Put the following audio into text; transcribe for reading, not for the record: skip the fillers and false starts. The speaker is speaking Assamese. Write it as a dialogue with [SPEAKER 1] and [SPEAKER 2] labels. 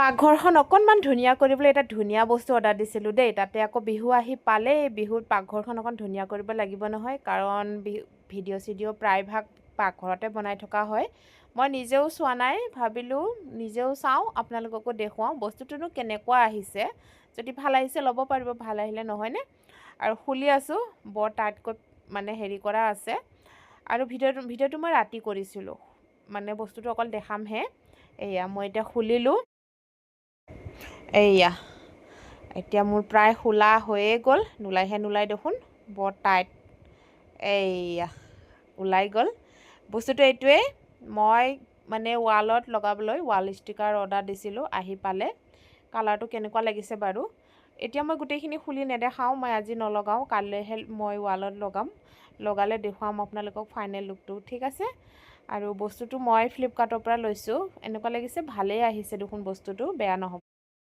[SPEAKER 1] পাকঘৰখন অকণমান ধুনীয়া কৰিবলৈ এটা ধুনীয়া বস্তু অৰ্ডাৰ দিছিলোঁ দেই। তাতে আকৌ বিহু আহি পালেই, বিহুত পাকঘৰখন অকণ ধুনীয়া কৰিব লাগিব নহয়, কাৰণ ভিডিঅ' চিডিঅ' প্ৰায়ভাগ পাকঘৰতে বনাই থকা হয়। মই নিজেও চোৱা নাই, ভাবিলোঁ নিজেও চাওঁ, আপোনালোককো দেখুৱাওঁ বস্তুটোনো কেনেকুৱা আহিছে। যদি ভাল আহিছে ল'ব পাৰিব, ভাল আহিলে নহয়নে। আৰু খুলি আছোঁ, বৰ টাইটকৈ মানে হেৰি কৰা আছে। আৰু ভিডিঅ'টো মই ৰাতি কৰিছিলোঁ, মানে বস্তুটো অকল দেখামহে। এয়া মই এতিয়া খুলিলোঁ। এয়া এতিয়া মোৰ প্ৰায় খোলা হৈয়ে গ'ল, নোলাই দেখোন, বৰ টাইট। এয়া ওলাই গ'ল। বস্তুটো এইটোৱেই, মই মানে ৱালত লগাবলৈ ৱাল ষ্টিকাৰ অৰ্ডাৰ দিছিলোঁ, আহি পালে। কালাৰটো কেনেকুৱা লাগিছে বাৰু। এতিয়া মই গোটেইখিনি খুলি নেদেখাওঁ, মই আজি নলগাওঁ, কাইলৈহে মই ৱালত লগাম। লগালে দেখুৱাম আপোনালোকক ফাইনেল লুকটো, ঠিক আছে। আৰু বস্তুটো মই ফ্লিপকাৰ্টৰ পৰা লৈছোঁ, এনেকুৱা লাগিছে ভালেই আহিছে দেখোন বস্তুটো, বেয়া নহ'ব।